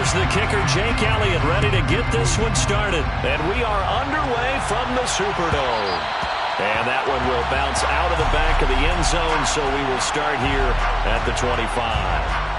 Here's the kicker, Jake Elliott, ready to get this one started. And we are underway from the Superdome. And that one will bounce out of the back of the end zone, so we will start here at the 25.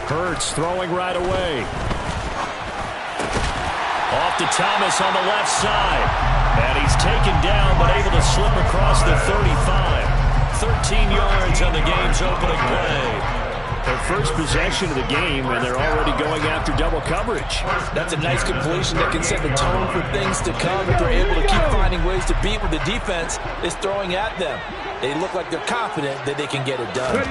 Hurts throwing right away. Off to Thomas on the left side. And he's taken down, but able to slip across the 35. 13 yards on the game's opening play. Their first possession of the game, and they're already going after double coverage. That's a nice completion that can set the tone for things to come if they're able to keep finding ways to beat what the defense is throwing at them. They look like they're confident that they can get it done.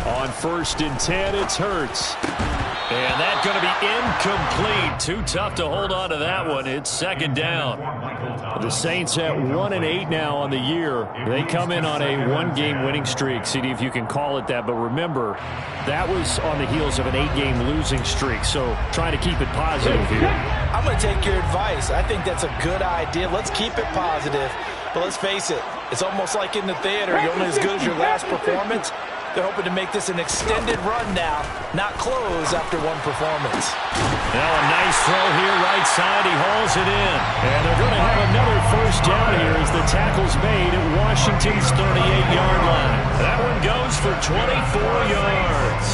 On 1st and 10, it's Hurts. And that's going to be incomplete. Too tough to hold on to that one. It's 2nd down. The Saints at 1-8 now on the year. They come in on a one-game winning streak. CD, if you can call it that. But remember, that was on the heels of an 8-game losing streak. So try to keep it positive here. I'm going to take your advice. I think that's a good idea. Let's keep it positive. But let's face it, it's almost like in the theater. You're only as good as your last performance. They're hoping to make this an extended run now, not close after one performance. Now a nice throw here, right side. He hauls it in. And they're going to have another 1st down here as the tackle's made at Washington's 38-yard line. That one goes for 24 yards.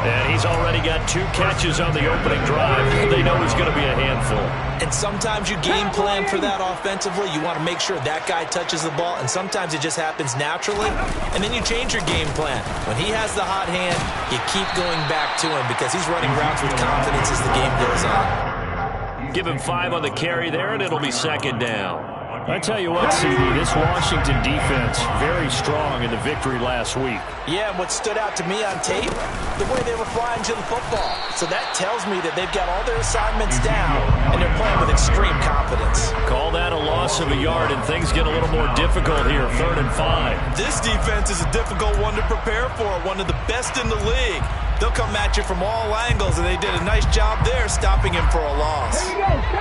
And he's already got 2 catches on the opening drive. They know he's going to be a handful. And sometimes you game plan for that offensively. You want to make sure that guy touches the ball, and sometimes it just happens naturally. And then you change your game plan. When he has the hot hand, you keep going back to him because he's running routes with confidence as the game goes on. Give him 5 on the carry there, and it'll be 2nd down. I tell you what, CD, this Washington defense, very strong in the victory last week. Yeah, and what stood out to me on tape, the way they were flying to the football. So that tells me that they've got all their assignments down, and they're playing with extreme confidence. Call that a loss of a yard, and things get a little more difficult here, 3rd and 5. This defense is a difficult one to prepare for, one of the best in the league. They'll come at you from all angles, and they did a nice job there stopping him for a loss.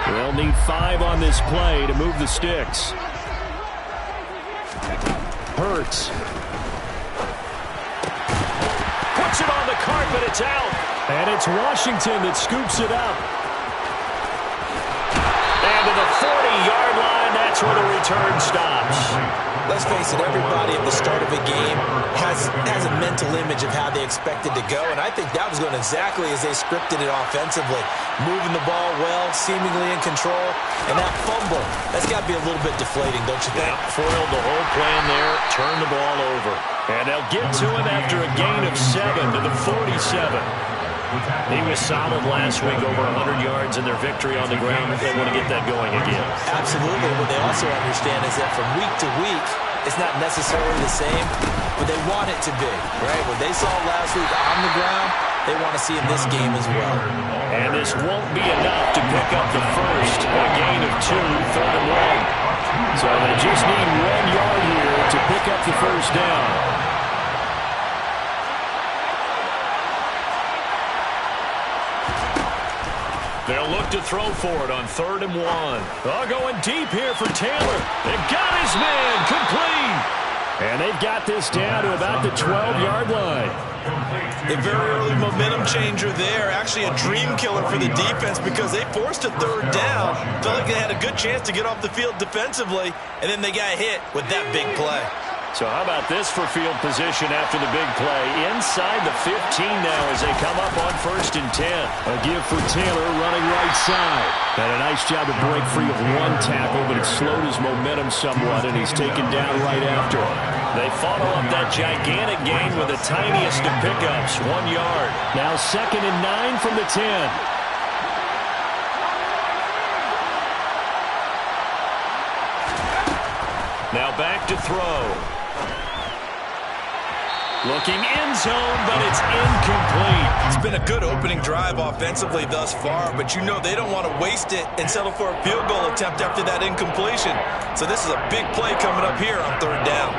They'll need 5 on this play to move the sticks. Hurts. Puts it on the carpet. It's out. And it's Washington that scoops it up. And to the 40-yard line, that's where the return stops. Let's face it, everybody at the start of a game has a mental image of how they expect it to go, and I think that was going exactly as they scripted it offensively. Moving the ball well, seemingly in control, and that fumble, that's got to be a little bit deflating, don't you think? Yeah, foiled the whole plan there, turned the ball over. And they'll get to him after a gain of 7 to the 47. He was solid last week, over 100 yards in their victory on the ground. They want to get that going again. Absolutely. What they also understand is that from week to week, it's not necessarily the same, but they want it to be, right? What they saw last week on the ground, they want to see in this game as well. And this won't be enough to pick up the first. A gain of 2, 3rd and 1. So they just need 1 yard here to pick up the first down. They'll look to throw for it on 3rd and 1. Going deep here for Taylor. They've got his man complete. And they've got this down to about the 12-yard line. A very early momentum changer there. Actually a dream killer for the defense because they forced a 3rd down. Felt like they had a good chance to get off the field defensively, and then they got hit with that big play. So how about this for field position after the big play? Inside the 15 now as they come up on 1st and 10. A give for Taylor running right side. Had a nice job to break free of 1 tackle, but it slowed his momentum somewhat, and he's taken down right after. They follow up that gigantic gain with the tiniest of pickups, 1 yard. Now 2nd and 9 from the 10. Now back to throw. Looking end zone, but it's incomplete. It's been a good opening drive offensively thus far, but you know they don't want to waste it and settle for a field goal attempt after that incompletion. So this is a big play coming up here on 3rd down.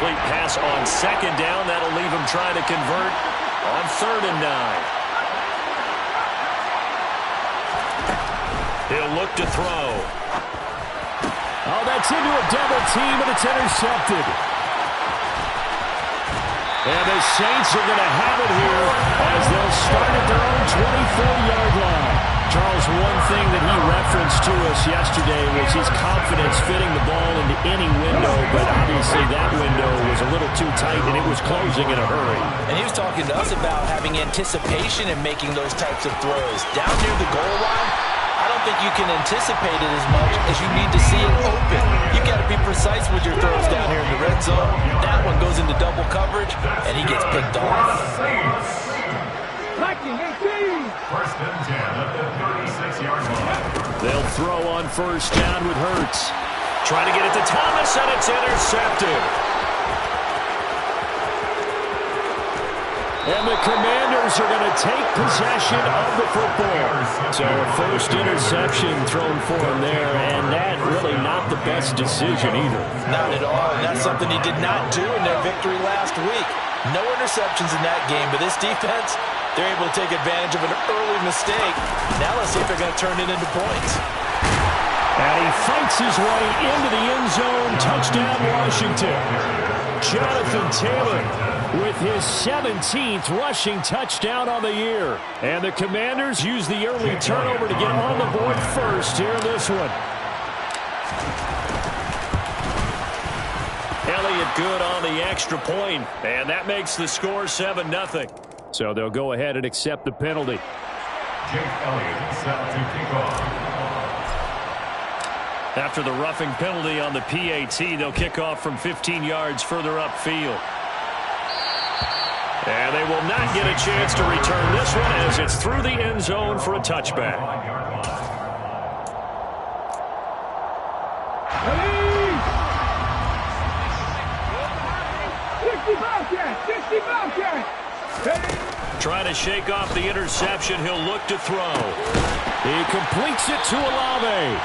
incomplete pass on second down. That'll leave him trying to convert on 3rd and 9. He'll look to throw. Oh, that's into a double team, and it's intercepted. And the Saints are going to have it here as they'll start at their own 24-yard line. Charles, one thing that he referenced to us yesterday was his confidence fitting the ball into any window, but obviously that window was a little too tight, and it was closing in a hurry. And he was talking to us about having anticipation in making those types of throws. Down near the goal line, I don't think you can anticipate it as much as you need to see it open. You've got to be precise with your throws down here in the red zone. That one goes into double coverage, and he gets picked off. First and 10 at the 36-yard line. They'll throw on 1st down with Hurts. Trying to get it to Thomas, and it's intercepted. And the Commanders are going to take possession of the football. So a first interception thrown for him there, and that really not the best decision either. Not at all, and that's something he did not do in their victory last week. No interceptions in that game, but this defense, they're able to take advantage of an early mistake. Now let's see if they're going to turn it into points. And he fights his way into the end zone. Touchdown, Washington. Jonathan Taylor with his 17th rushing touchdown on the year. And the Commanders use the early turnover to get on the board first here in this one. Elliott good on the extra point, and that makes the score 7-0. So they'll go ahead and accept the penalty. Jake Elliott set to kick off. After the roughing penalty on the PAT, they'll kick off from 15 yards further upfield. And they will not get a chance to return this one as it's through the end zone for a touchback. Trying to shake off the interception. He'll look to throw. He completes it to Olave.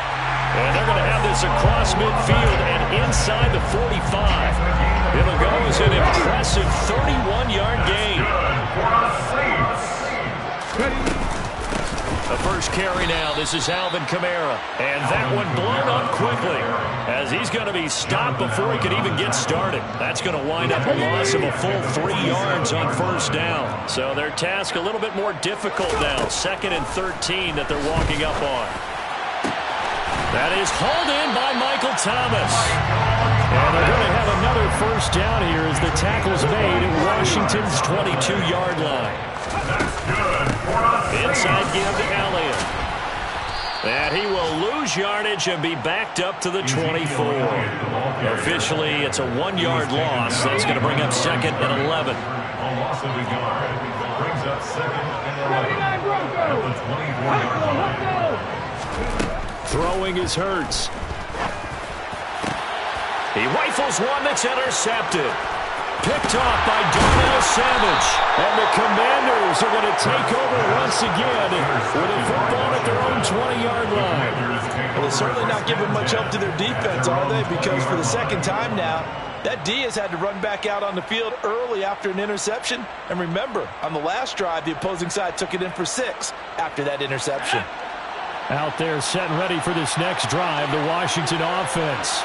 And they're going to have this across midfield and inside the 45. It'll go as an impressive 31-yard gain. The first carry now. This is Alvin Kamara. And that one blown up quickly as he's going to be stopped before he could even get started. That's going to wind up a loss of a full 3 yards on 1st down. So their task a little bit more difficult now. 2nd and 13 that they're walking up on. That is hauled in by Michael Thomas. And they're going to have another 1st down here as the tackle's made at Washington's 22-yard line. Inside give to Elliott. And he will lose yardage and be backed up to the 24. Officially, it's a 1-yard loss. That's going to bring up 2nd and 11. A loss of a yard brings up 2nd and 11 at the 24-yard line. Throwing is Hurts. He rifles one that's intercepted. Picked off by Darnell Savage. And the Commanders are going to take over once again with a football at their own 20-yard line. Well, they're certainly not giving much help to their defense, are they? Because for the 2nd time now, that D has had to run back out on the field early after an interception. And remember, on the last drive, the opposing side took it in for 6 after that interception. Out there set and ready for this next drive, the Washington offense.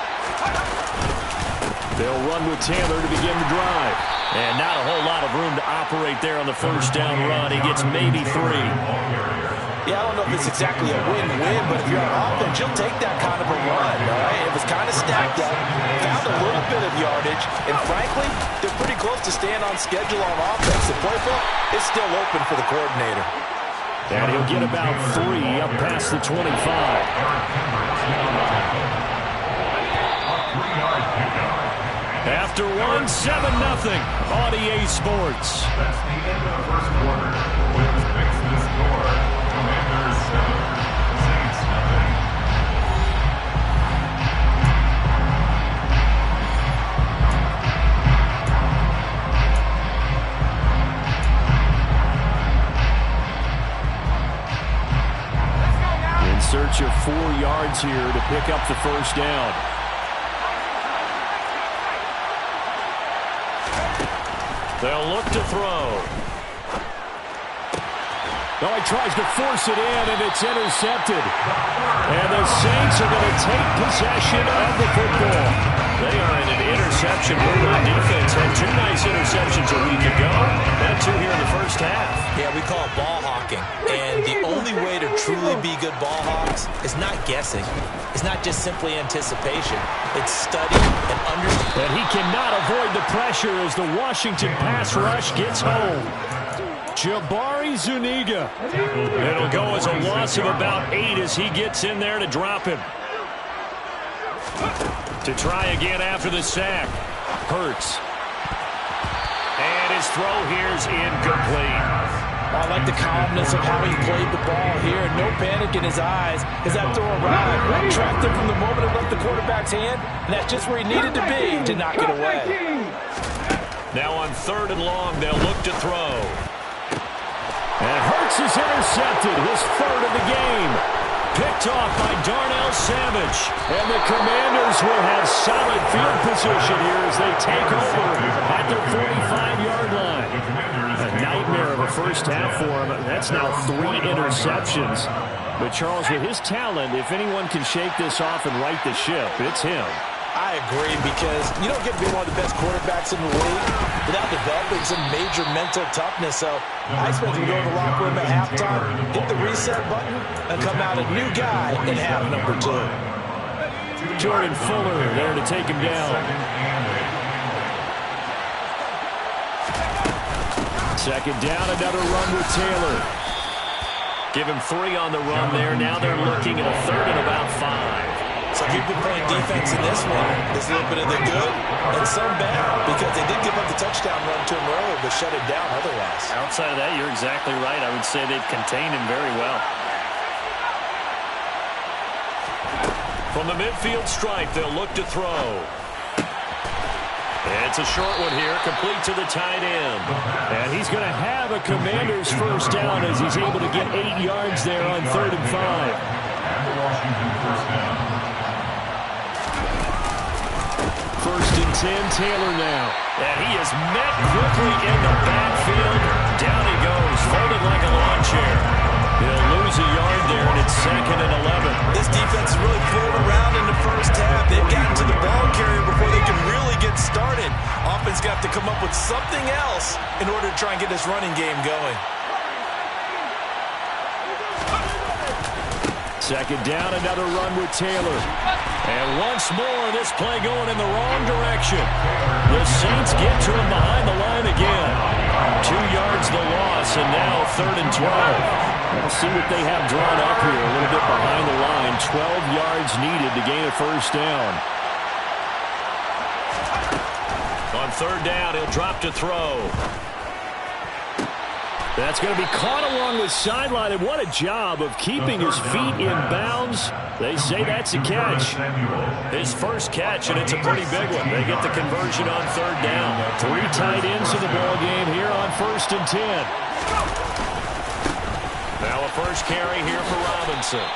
They'll run with Taylor to begin the drive. And not a whole lot of room to operate there on the 1st down run. He gets maybe 3. Yeah, I don't know if it's exactly a win-win, but if you're on offense, you'll take that kind of a run, all right? It was kind of stacked up, found a little bit of yardage, and frankly, they're pretty close to staying on schedule on offense. The playbook is still open for the coordinator. And he'll get about 3 up past the 25. After 1, 7-0 on EA Sports. That's the end of the 1st quarter. Williams picks the score. Commanders 7, Saints nothing. In search of 4 yards here to pick up the 1st down. They'll look to throw. Oh, he tries to force it in, and it's intercepted. And the Saints are going to take possession of the football. They are in an interception mode on defense. Had 2 nice interceptions a week ago. Had 2 here in the first half. Yeah, we call it ball hawking. And the only way to truly be good ball hawks is not guessing. It's not just simply anticipation. It's study and understanding. And he cannot avoid the pressure as the Washington pass rush gets home. Jabari Zuniga. It'll go as a loss of about 8 as he gets in there to drop him. To try again after the sack. Hurts. And his throw here's incomplete. I like the calmness of how he played the ball here. No panic in his eyes as that throw arrived. Tracked him from the moment it left the quarterback's hand, and that's just where he needed to be to knock it away. Now on 3rd and long, they'll look to throw. And Hurts is intercepted, his 3rd of the game. Picked off by Darnell Savage. And the Commanders will have solid field position here as they take over at their 45-yard line. A nightmare of a first half for him. That's now 3 interceptions. But Charles, with his talent, if anyone can shake this off and right the ship, it's him. I agree, because you don't get to be one of the best quarterbacks in the league without developing some major mental toughness. So I expect him to go to the locker room at halftime, hit the reset button, and come out a new guy in half number 2. Jordan Fuller there to take him down. 2nd down, another run with Taylor. Give him 3 on the run there. Now they're looking at a 3rd and about 5. So if you've been playing defense in this one, there's a little bit of the good and some bad, because they did give up the touchdown run to him earlier, but shut it down otherwise. Outside of that, you're exactly right. I would say they've contained him very well. From the midfield stripe, they'll look to throw. It's a short one here, complete to the tight end. And he's going to have a Commander's first down as he's able to get 8 yards there on 3rd and 5. Washington first down. 1st and 10, Taylor now. And he is met quickly in the backfield. Down he goes, folded like a lawn chair. He'll lose a yard there, and it's 2nd and 11. This defense really pulled around in the first half. They've gotten to the ball carrier before they can really get started. Offense got to come up with something else in order to try and get this running game going. 2nd down, another run with Taylor. And once more, this play going in the wrong direction. The Saints get to him behind the line again. 2 yards the loss, and now 3rd and 12. We'll see what they have drawn up here. A little bit behind the line. 12 yards needed to gain a first down. On 3rd down, he'll drop to throw. That's going to be caught along the sideline, and what a job of keeping his feet in bounds. They say that's a catch. His first catch, and it's a pretty big one. They get the conversion on 3rd down. 3 tight ends in the ball game here on 1st and 10. Now a first carry here for Robinson.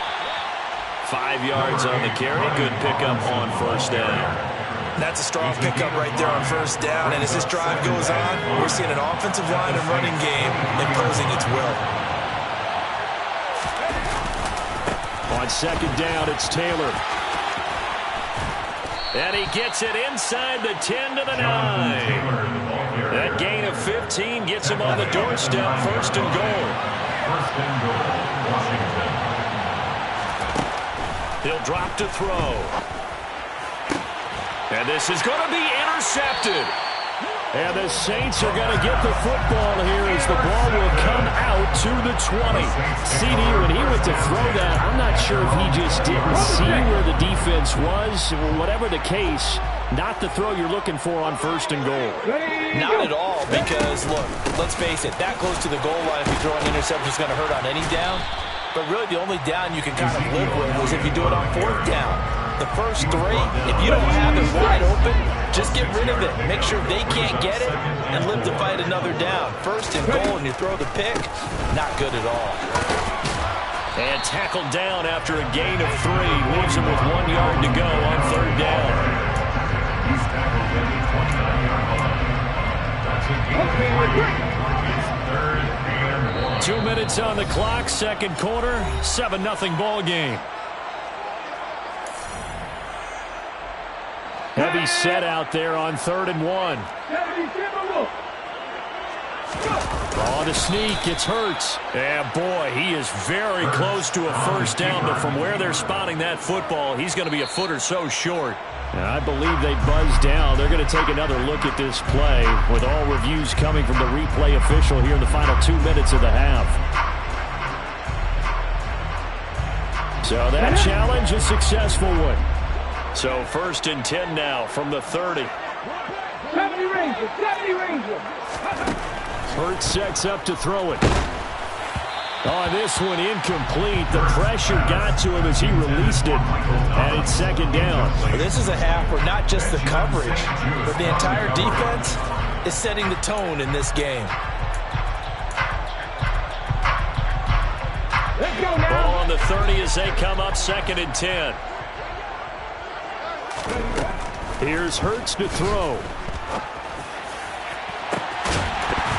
5 yards on the carry. Good pickup on 1st down. That's a strong pickup right there on 1st down. And as this drive goes on, we're seeing an offensive line and running game imposing its will. On 2nd down, it's Taylor. And he gets it inside the 10 to the 9. That gain of 15 gets him on the doorstep. 1st and goal. 1st and goal, Washington. He'll drop to throw. And this is going to be intercepted. And the Saints are going to get the football here as the ball will come out to the 20. CD, when he went to throw that, I'm not sure if he just didn't see where the defense was. Whatever the case, not the throw you're looking for on 1st and goal. Not at all, because, look, let's face it, that close to the goal line, if you throw an interception, is going to hurt on any down. But really, the only down you can kind of live with is if you do it on 4th down. The first 3, if you don't have it wide open, just get rid of it. Make sure they can't get it and live to fight another down. 1st and goal, and you throw the pick, not good at all. And tackled down after a gain of 3. Leaves him with 1 yard to go on 3rd down. He's tackled at the 29-yard line. That's a 2 minutes on the clock, second quarter, 7-0 ball game. Heavy set out there on 3rd and 1. On the sneak, it's Hurts. And boy, he is very close to a first down, but from where they're spotting that football, he's going to be a foot or so short. And I believe they buzzed down. They're going to take another look at this play with all reviews coming from the replay official here in the final 2 minutes of the half. So that challenge, a successful one. So 1st and 10 now from the 30. 70 Rangers. Hurts sets up to throw it. Oh, this one incomplete. The pressure got to him as he released it. And it's 2nd down. Well, this is a half where not just the coverage, but the entire defense is setting the tone in this game. Let's go now. Ball on the 30 as they come up 2nd and 10. Here's Hurts to throw.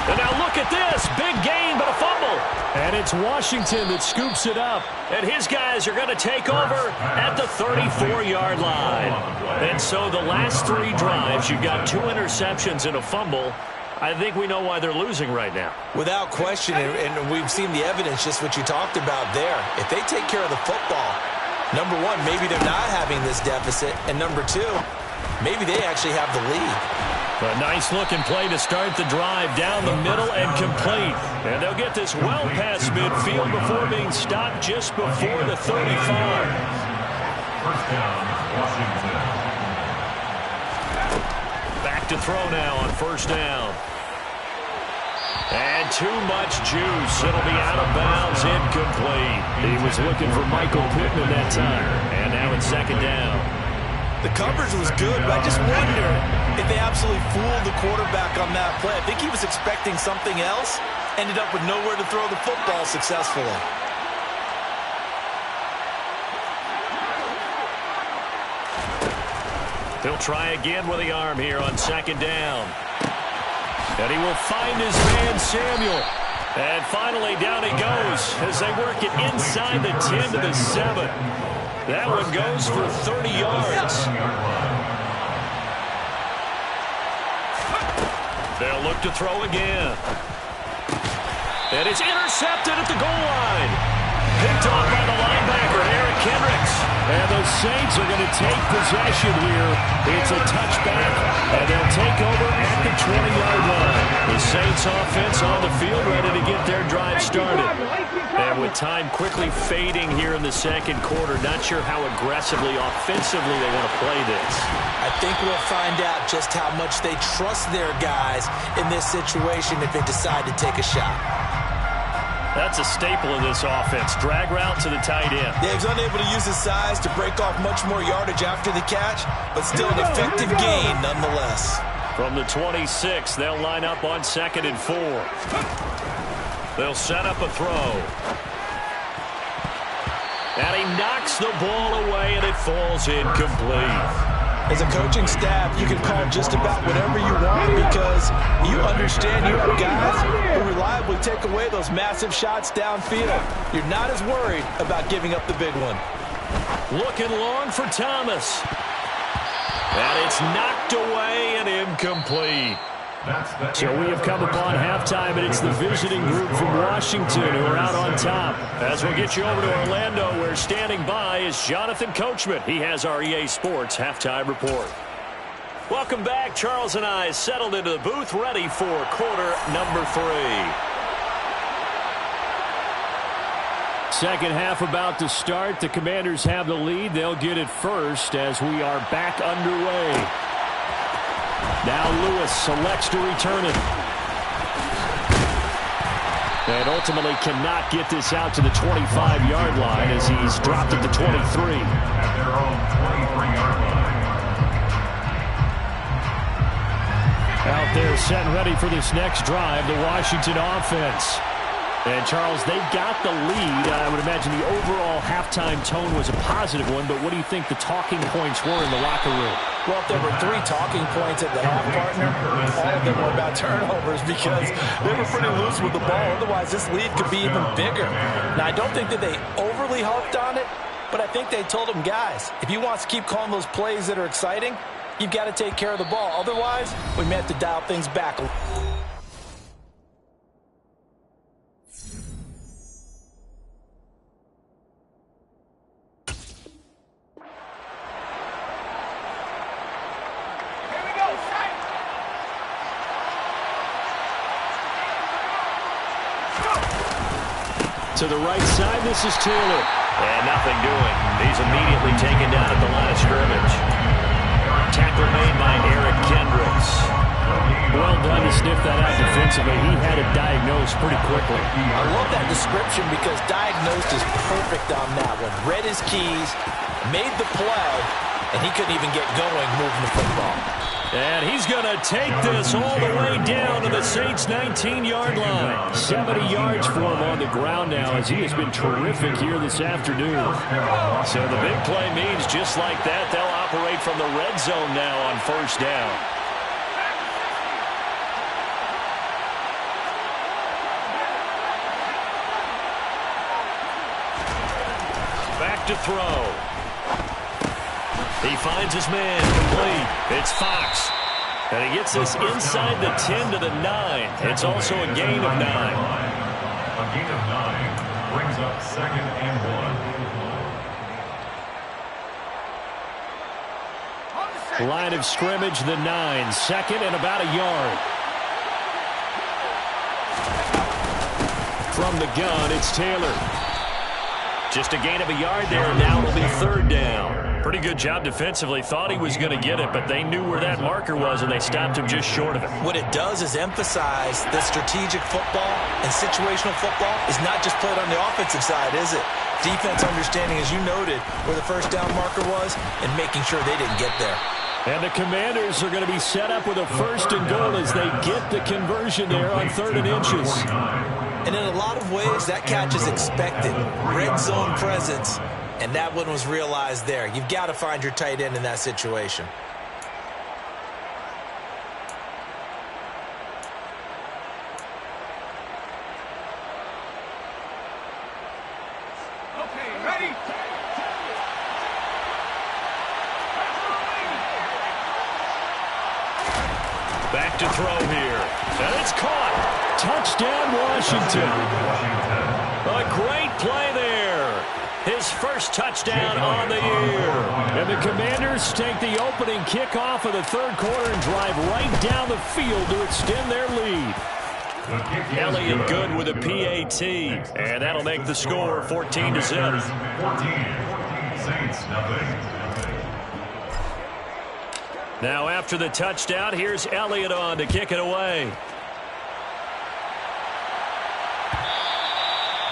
And now look at this. Big gain, but a fumble. And it's Washington that scoops it up. And his guys are going to take over at the 34-yard line. And so the last 3 drives, you've got 2 interceptions and a fumble. I think we know why they're losing right now. Without question, and we've seen the evidence, just what you talked about there. If they take care of the football, number one, maybe they're not having this deficit. And number 2, maybe they actually have the lead. A nice-looking play to start the drive down the middle and complete. And they'll get this well past midfield before being stopped just before the 35. First down, Washington. Back to throw now on 1st down. And too much juice. It'll be out of bounds, incomplete. He was looking for Michael Pittman that time. And now it's 2nd down. The coverage was good, but I just wonder if they absolutely fooled the quarterback on that play. I think he was expecting something else, ended up with nowhere to throw the football successfully. He'll try again with the arm here on 2nd down. And he will find his man, Samuel. And finally, down he goes as they work it inside the 10 to the 7. That one goes for 30 yards. They'll look to throw again. And it's intercepted at the goal line. Picked off by the linebacker, Eric Kendricks. And the Saints are going to take possession here. It's a touchback, and they'll take over at the 20-yard line. The Saints offense on the field ready to get their drive started. And with time quickly fading here in the 2nd quarter, not sure how aggressively, offensively they want to play this. I think we'll find out just how much they trust their guys in this situation if they decide to take a shot. That's a staple of this offense. Drag route to the tight end. Yeah, he's unable to use his size to break off much more yardage after the catch, but still an effective gain nonetheless. From the 26, they'll line up on 2nd and 4. They'll set up a throw. And he knocks the ball away, and it falls incomplete. As a coaching staff, you can call just about whatever you want because you understand you have guys who reliably take away those massive shots downfield. You're not as worried about giving up the big one. Looking long for Thomas. And it's knocked away and incomplete. So we have come upon halftime, and it's the visiting group from Washington who are out on top. As we'll get you over to Orlando, where standing by is Jonathan Coachman. He has our EA Sports Halftime Report. Welcome back. Charles and I settled into the booth, ready for quarter number 3. Second half about to start. The Commanders have the lead. They'll get it first as we are back underway. Now Lewis selects to return it. And ultimately cannot get this out to the 25-yard line as he's dropped at the 23. At their own 23-yard line. Out there set and ready for this next drive, the Washington offense. And, Charles, they've got the lead. I would imagine the overall halftime tone was a positive one, but what do you think the talking points were in the locker room? Well, if there were 3 talking points at the half, partner, all of them were about turnovers because they were pretty loose with the ball. Otherwise, this lead could be even bigger. Now, I don't think that they overly harped on it, but I think they told them, guys, if you want to keep calling those plays that are exciting, you've got to take care of the ball. Otherwise, we may have to dial things back. To the right side, this is Taylor. And nothing doing. He's immediately taken down at the line of scrimmage. Tackle made by Eric Kendricks. Well done to sniff that out defensively. He had it diagnosed pretty quickly. I love that description because diagnosed is perfect on that one. Read his keys, made the play, and he couldn't even get going moving the football. And he's going to take this all the way down to the Saints' 19-yard line. 70 yards for him on the ground now as he has been terrific here this afternoon. So the big play means just like that, they'll operate from the red zone now on first down. Back to throw. He finds his man complete. It's Fox. And he gets this inside the 10 to the 9. It's also a gain of 9. A gain of 9 brings up 2nd and 1. Line of scrimmage, the 9. 2nd and about a yard. From the gun, it's Taylor. Just a gain of a yard there. Now it'll be 3rd down. Pretty good job defensively. Thought he was going to get it, but they knew where that marker was, and they stopped him just short of it. What it does is emphasize that strategic football and situational football is not just played on the offensive side, is it? Defense understanding, as you noted, where the first down marker was and making sure they didn't get there. And the Commanders are going to be set up with a 1st and goal as they get the conversion there on 3rd and inches. And in a lot of ways, that catch is expected. Red zone presence, and that one was realized there. You've got to find your tight end in that situation. Okay, ready? Back to throw here. And it's caught. Touchdown, Washington. A great play there. His first touchdown on the year. And the Commanders take the opening kickoff of the 3rd quarter and drive right down the field to extend their lead. Elliott good with a PAT. And that'll make the score 14-0. 14. Saints nothing. Now after the touchdown, here's Elliott on to kick it away.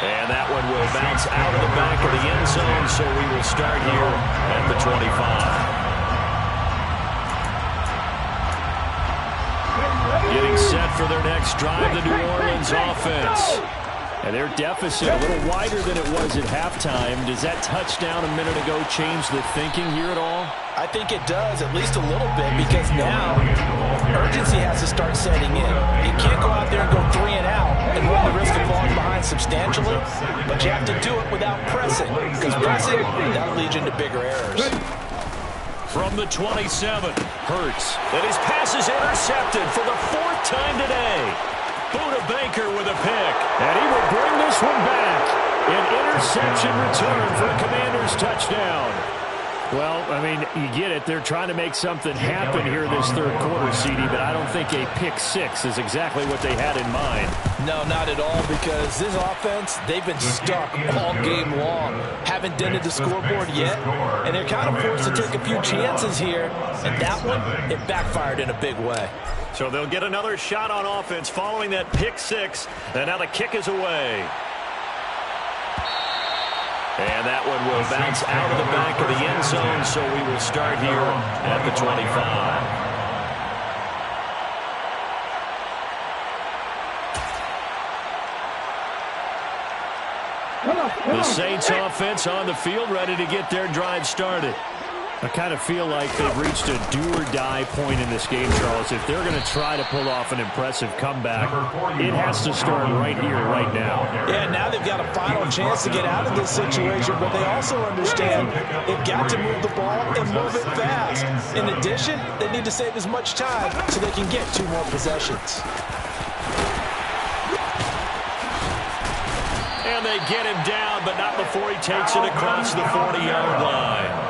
And that one will bounce out of the back of the end zone, so we will start here at the 25. Getting set for their next drive, the New Orleans offense. And their deficit a little wider than it was at halftime. Does that touchdown a minute ago change the thinking here at all? I think it does, at least a little bit, because now urgency has to start setting in. You can't go out there and go 3 and out and run the risk of falling behind substantially, but you have to do it without pressing, because pressing, that'll lead you into bigger errors. From the 27, Hurts. And his pass is intercepted for the 4th time today. Buda Baker with a pick. And he will bring this one back. An interception return for a Commanders touchdown. Well, I mean, you get it. They're trying to make something happen here this 3rd quarter, CD, but I don't think a pick 6 is exactly what they had in mind. No, not at all, because this offense, they've been stuck all game long. Haven't dented the scoreboard yet, and they're kind of forced to take a few chances here, and that one, it backfired in a big way. So they'll get another shot on offense following that pick 6, and now the kick is away. And that one will bounce out of the back of the end zone, so we will start here at the 25. The Saints offense on the field, ready to get their drive started. I kind of feel like they've reached a do-or-die point in this game, Charles. If they're going to try to pull off an impressive comeback, it has to start right here, right now. Yeah, now they've got a final chance to get out of this situation, but they also understand they've got to move the ball and move it fast. In addition, they need to save as much time so they can get 2 more possessions. And they get him down, but not before he takes it across the 40-yard line.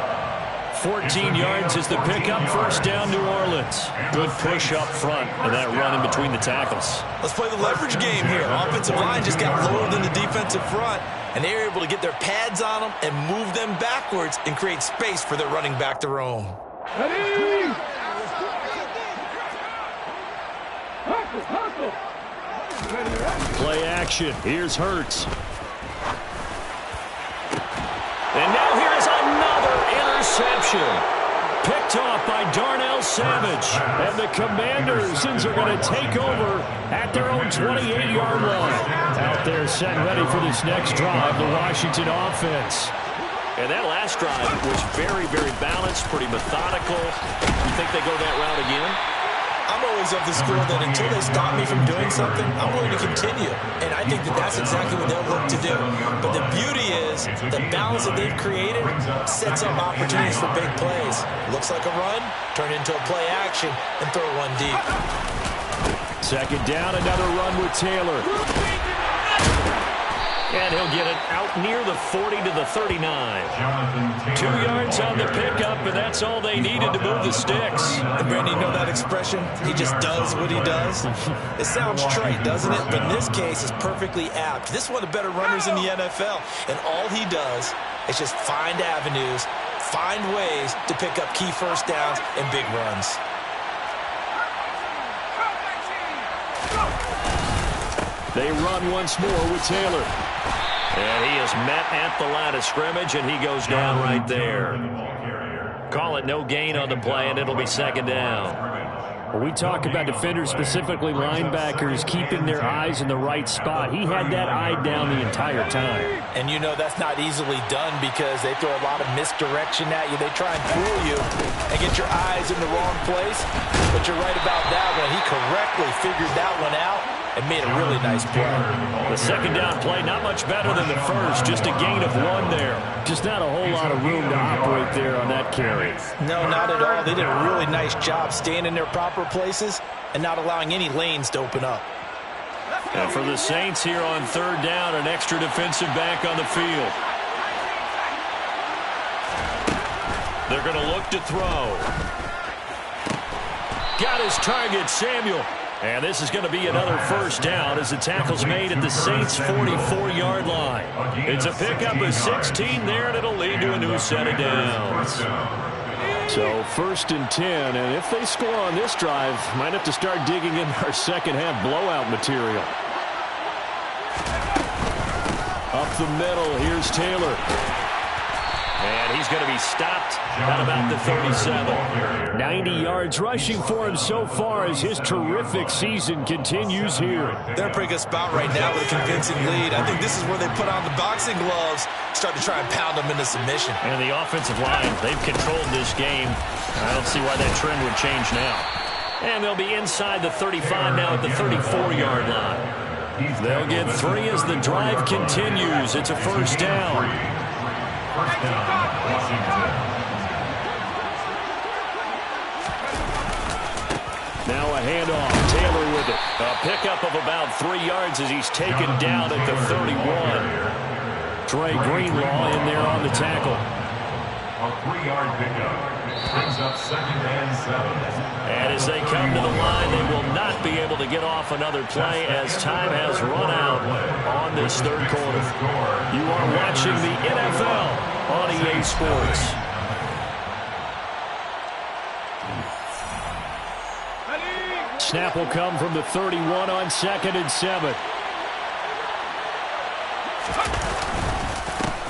14 yards is the pickup. First down, New Orleans. Good push up front, and that run in between the tackles. Let's play the leverage game here. Offensive line just got lower than the defensive front, and they were able to get their pads on them and move them backwards and create space for their running back to roam. Ready? Hustle. Play action. Here's Hurts. And now here's another interception. Picked off by Darnell Savage. And the Commanders are going to take over at their own 28-yard line. Out there set ready for this next drive, the Washington offense. And that last drive was very, very balanced, pretty methodical. You think they go that route again? I'm always of the school that until they stop me from doing something, I'm willing to continue. And I think that that's exactly what they'll look to do. But the beauty is the balance that they've created sets up opportunities for big plays. Looks like a run, turn into a play action, and throw one deep. Second down, another run with Taylor. And he'll get it out near the 40 to the 39. 2 yards on the pickup, and that's all they needed to move the sticks. And Brandon, you know that expression? He just does what he does. It sounds trite, doesn't it? But in this case, it's perfectly apt. This is one of the better runners in the NFL. And all he does is just find avenues, find ways to pick up key first downs and big runs. They run once more with Taylor. And he is met at the line of scrimmage, and he goes down right there. Call it no gain on the play, and it'll be second down. When we talk about defenders, specifically linebackers, keeping their eyes in the right spot, he had that eye down the entire time. And you know that's not easily done because they throw a lot of misdirection at you. They try and fool you and get your eyes in the wrong place. But you're right about that one. He correctly figured that one out and made a really nice play. The second down play, not much better than the first. Just a gain of 1 there. Just not a whole lot of room to operate there on that carry. No, not at all. They did a really nice job staying in their proper places and not allowing any lanes to open up. And for the Saints here on third down, an extra defensive back on the field. They're going to look to throw. Got his target, Samuel. And this is going to be another first down as the tackle's made at the Saints' 44-yard line. It's a pickup of 16 there, and it'll lead to a new set of downs. So first and 10, and if they score on this drive, might have to start digging in our second-half blowout material. Up the middle, here's Taylor. And he's going to be stopped at about the 37. 90 yards rushing for him so far as his terrific season continues here. They're in a pretty good spot right now with a convincing lead. I think this is where they put on the boxing gloves, start to try and pound them into submission. And the offensive line, they've controlled this game. I don't see why that trend would change now. And they'll be inside the 35 now at the 34-yard line. They'll get 3 as the drive continues. It's a first down. First down, Washington. Now a handoff. Taylor with it. A pickup of about 3 yards as he's taken down at the 31. Dre Greenlaw in there on the tackle. A 3-yard pickup. Brings up 2nd and 7. And as they come to the line, they will not be able to get off another play as time has run out on this third quarter. You are watching the NFL on EA Sports. Snap will come from the 31 on 2nd and 7.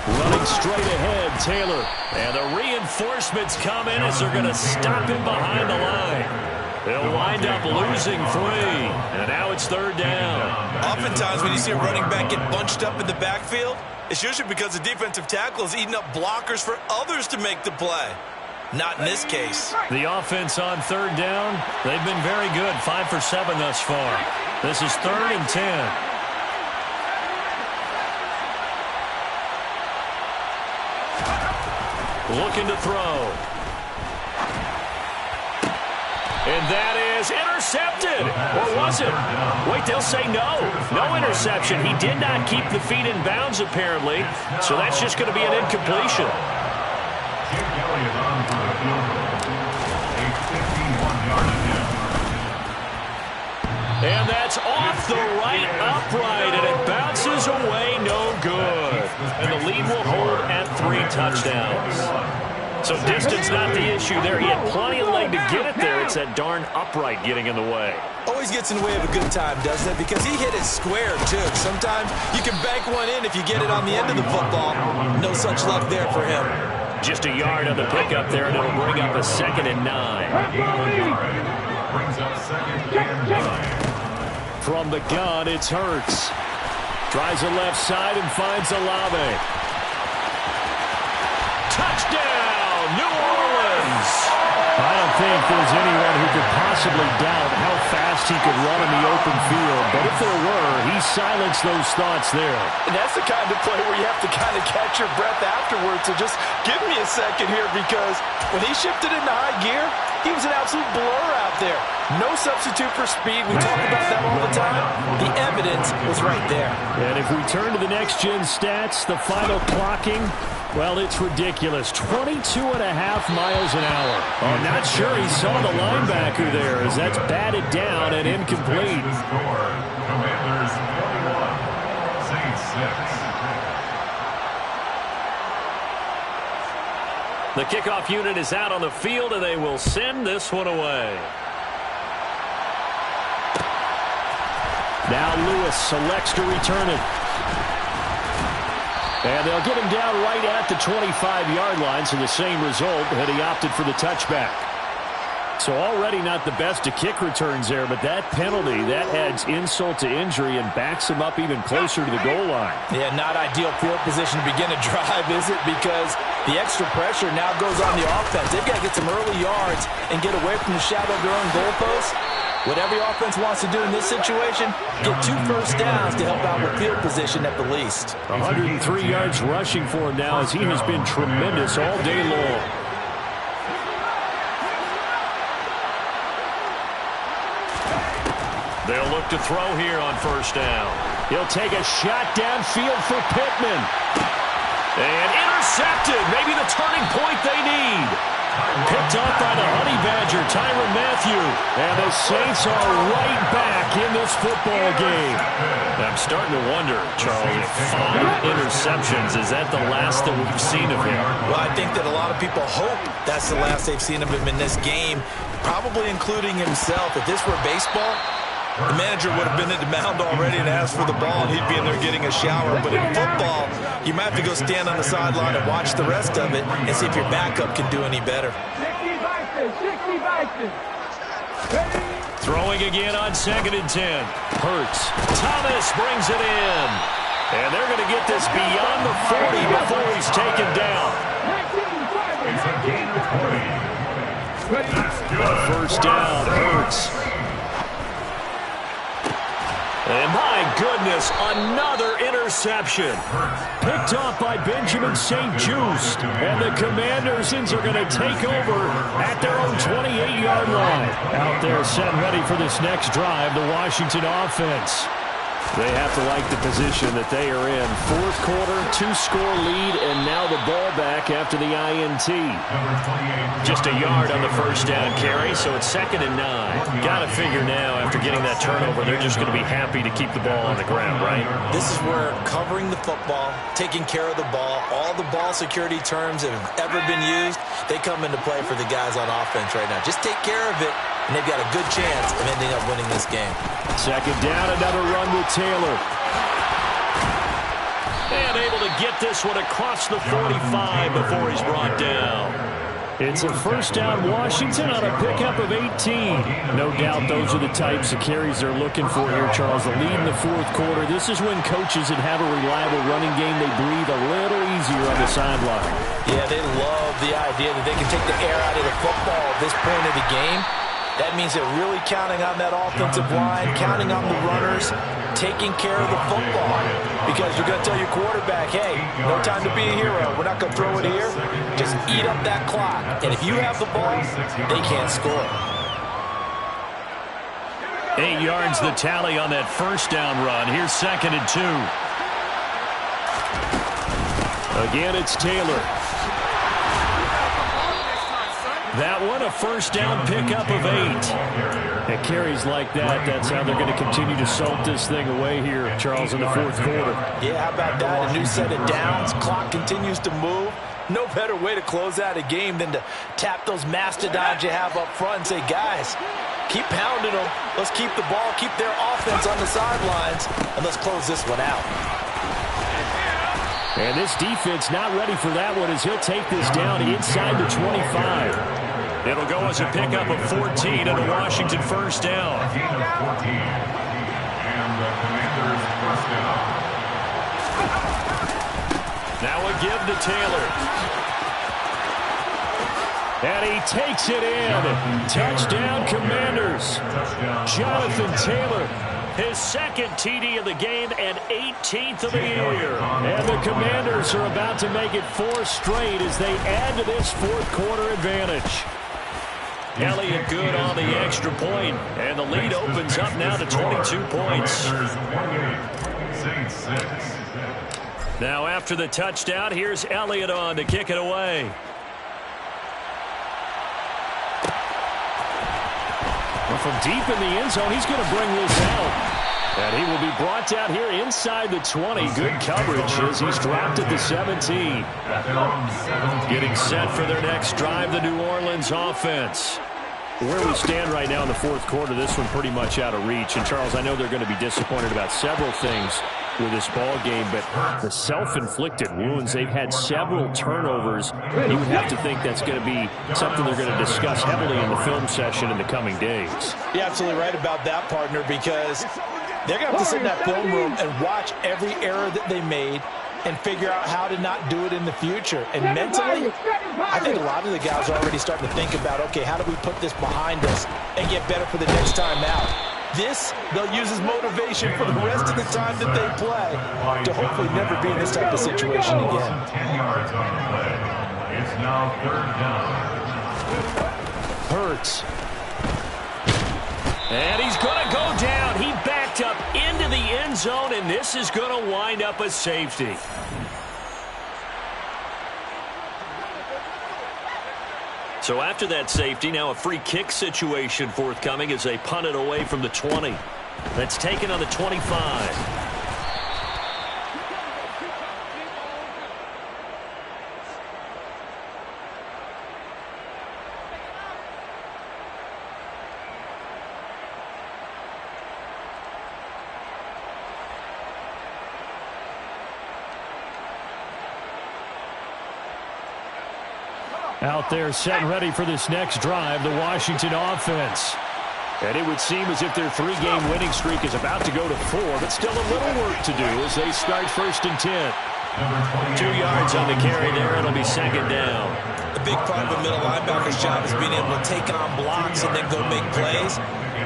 Running straight ahead, Taylor. And the reinforcements come in as they're going to stop him behind the line. They'll wind up losing 3. And now it's third down. Oftentimes when you see a running back get bunched up in the backfield, it's usually because the defensive tackle is eating up blockers for others to make the play. Not in this case. The offense on third down, they've been very good. 5 for 7 thus far. This is 3rd and 10. Looking to throw. And that is intercepted. Or was it? Wait, they'll say no. No interception. He did not keep the feet in bounds, apparently. So that's just going to be an incompletion. Chip Kelly is on for the field goal. A 51-yard attempt. And that's off the right upright, and it bounces away, no good. And the lead will hold at 3 touchdowns. So distance not the issue there. He had plenty of leg to get it there. It's that darn upright getting in the way. Always gets in the way of a good time, doesn't it? Because he hit it square, too. Sometimes you can bank one in if you get it on the end of the football. No such luck there for him. Just a yard on the pickup there, and it'll bring up a 2nd and 9. Brings up 2nd and 9. From the gun, it's Hurts. Tries the left side and finds Olave. Touchdown, New Orleans! I don't think there's anyone who could possibly doubt how fast he could run in the open field. But if there were, he silenced those thoughts there. And that's the kind of play where you have to kind of catch your breath afterwards. So just give me a second here, because when he shifted into high gear, he was an absolute blur out there. No substitute for speed. We talk about that all the time. The evidence was right there. And if we turn to the next-gen stats, the final clocking, well, it's ridiculous. 22.5 miles an hour. I'm not sure he saw the linebacker there, as that's batted down and incomplete. Commanders 41, Saints 6. The kickoff unit is out on the field, and they will send this one away. Now Lewis selects to return it. And they'll get him down right at the 25-yard line, so the same result had he opted for the touchback. So already not the best of kick returns there, but that penalty, that adds insult to injury and backs him up even closer to the goal line. Yeah, not ideal field position to begin a drive, is it? Because the extra pressure now goes on the offense. They've got to get some early yards and get away from the shadow of their own goalposts. What every offense wants to do in this situation, get 2 first downs to help out with field position at the least. 103 yards rushing for him now, as he has been tremendous all day long. They'll look to throw here on first down. He'll take a shot downfield for Pittman. And intercepted. Maybe the turning point they need. Picked up by the Honey Badger, Tyrann Mathieu. And the Saints are right back in this football game. I'm starting to wonder, Charlie, 5 interceptions. Is that the last that we've seen of him? Well, I think that a lot of people hope that's the last they've seen of him in this game, probably including himself. If this were baseball, the manager would have been at the mound already and asked for the ball, and he'd be in there getting a shower. But in football, you might have to go stand on the sideline and watch the rest of it and see if your backup can do any better. 60 Vikings. Throwing again on 2nd and 10. Hurts. Thomas brings it in. And they're going to get this beyond the 40 before he's taken down. It's a gain of 20. That's good. First down, Hurts. And my goodness, another interception. Picked off by Benjamin St-Juste. And the Commanders are going to take over at their own 28-yard line. Out there set ready for this next drive, the Washington offense. They have to like the position that they are in. 4th quarter, 2-score lead, and now the ball back after the INT. Just a yard on the first down carry, so it's 2nd and 9. Got to figure now, after getting that turnover, they're just going to be happy to keep the ball on the ground, right? This is where covering the football, taking care of the ball, all the ball security terms that have ever been used, they come into play for the guys on offense right now. Just take care of it, and they've got a good chance of ending up winning this game. 2nd down, another run with Taylor. And able to get this one across the 45 before he's brought down. It's a first down, Washington, on a pickup of 18. No doubt those are the types of carries they're looking for here, Charles. The lead in the 4th quarter. This is when coaches that have a reliable running game, they breathe a little easier on the sideline. Yeah, they love the idea that they can take the air out of the football at this point of the game. That means they're really counting on that offensive line, counting on the runners, taking care of the football. Because you're going to tell your quarterback, hey, no time to be a hero. We're not going to throw it here. Just eat up that clock. And if you have the ball, they can't score. 8 yards the tally on that first down run. Here's 2nd and 2. Again, it's Taylor. That one, a first down pickup of 8. At carries like that, that's how they're going to continue to salt this thing away here, Charles, in the fourth quarter. Yeah, how about that? A new set of downs. Clock continues to move. No better way to close out a game than to tap those mastodons you have up front and say, guys, keep pounding them. Let's keep the ball, keep their offense on the sidelines, and let's close this one out. And this defense not ready for that one as he'll take this down inside the 25. It'll go as a pickup of 14 and a Washington first down. A gain of 14. And the Commanders first down. Now a give to Taylor. And he takes it in. Touchdown, Commanders. Jonathan Taylor, his 2nd TD of the game and 18th of the year. And the Commanders are about to make it 4 straight as they add to this fourth quarter advantage. Elliott good on the extra point, and the lead opens up now to 22 points. Now after the touchdown, here's Elliott on to kick it away. Well, from deep in the end zone, he's going to bring this out. And he will be brought down here inside the 20. Good coverage as he's dropped at the 17. Getting set for their next drive, the New Orleans offense. Where we stand right now in the fourth quarter, this one pretty much out of reach. And, Charles, I know they're going to be disappointed about several things with this ball game, but the self-inflicted wounds, they've had several turnovers. You would have to think that's going to be something they're going to discuss heavily in the film session in the coming days. You're absolutely right about that, partner, because they're going to have to sit in that film room and watch every error that they made and figure out how to not do it in the future. And mentally, I think a lot of the guys are already starting to think about, okay, how do we put this behind us and get better for the next time out? This, they'll use as motivation for the rest of the time that they play to hopefully never be in this type of situation again. 10 yards on the play. It's now 3rd down. Hurts. And he's going to go down. He backed up into the end zone, and this is going to wind up a safety. So after that safety, now a free kick situation forthcoming as they punt it away from the 20. That's taken on the 25. Out there set and ready for this next drive, the Washington offense. And it would seem as if their 3-game winning streak is about to go to 4, but still a little work to do as they start 1st and 10. 2 yards on the carry there. It'll be 2nd down. The big part of a middle linebacker's job is being able to take on blocks and then go make plays.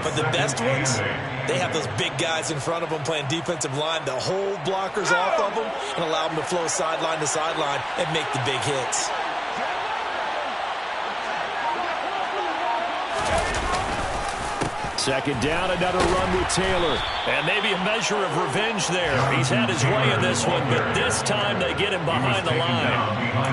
But the best ones, they have those big guys in front of them playing defensive line that hold blockers off of them and allow them to flow sideline to sideline and make the big hits. Second down, another run with Taylor. And maybe a measure of revenge there. He's had his way in this one, but this time they get him behind the line.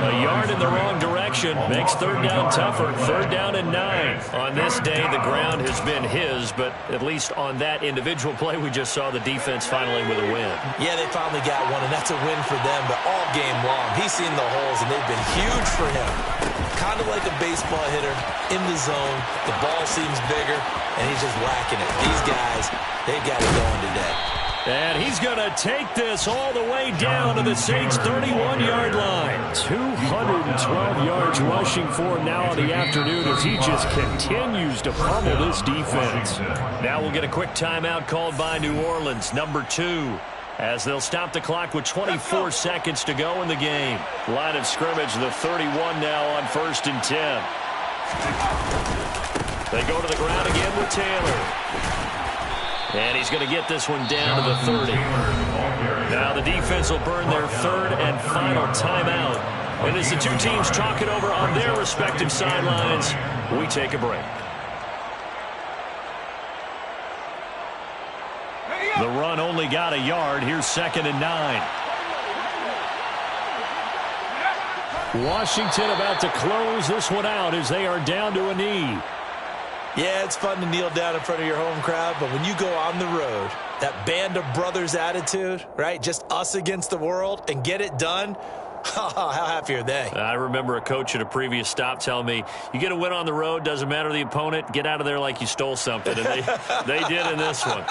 A yard in the wrong direction makes 3rd down tougher. 3rd down and 9. On this day, the ground has been his, but at least on that individual play, we just saw the defense finally with a win. Yeah, they finally got one, and that's a win for them, but all game long, he's seen the holes, and they've been huge for him. Kind of like a baseball hitter in the zone. The ball seems bigger, and he's just whacking it. These guys, they've got it going today. And he's going to take this all the way down to the Saints' 31-yard line. 212 yards rushing for him now in the afternoon as he just continues to pummel this defense. Now we'll get a quick timeout called by New Orleans. Number 2. as they'll stop the clock with 24 seconds to go in the game. Line of scrimmage, the 31 now on 1st and 10. They go to the ground again with Taylor. And he's going to get this one down to the 30. Now the defense will burn their 3rd and final timeout. And as the two teams talk it over on their respective sidelines, we take a break. The run only got a yard. Here's 2nd and 9. Washington about to close this one out as they are down to a knee. Yeah, it's fun to kneel down in front of your home crowd, but when you go on the road, that band of brothers attitude, right? Just us against the world and get it done. How happy are they? I remember a coach at a previous stop telling me, you get a win on the road, doesn't matter the opponent, get out of there like you stole something. And they did in this one.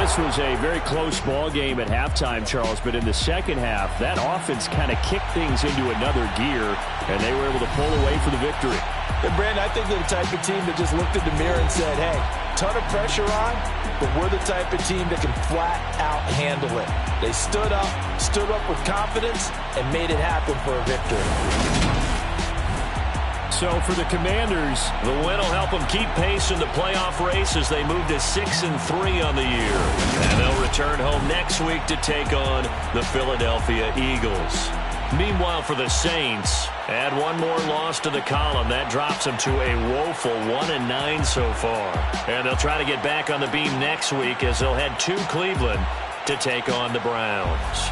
This was a very close ball game at halftime, Charles, but in the second half, that offense kind of kicked things into another gear, and they were able to pull away for the victory. And Brandon, I think they're the type of team that just looked in the mirror and said, hey, ton of pressure on, but we're the type of team that can flat out handle it. They stood up with confidence, and made it happen for a victory. So for the Commanders, the win will help them keep pace in the playoff race as they move to 6-3 on the year. And they'll return home next week to take on the Philadelphia Eagles. Meanwhile, for the Saints, add one more loss to the column. That drops them to a woeful 1-9 so far. And they'll try to get back on the beam next week as they'll head to Cleveland to take on the Browns.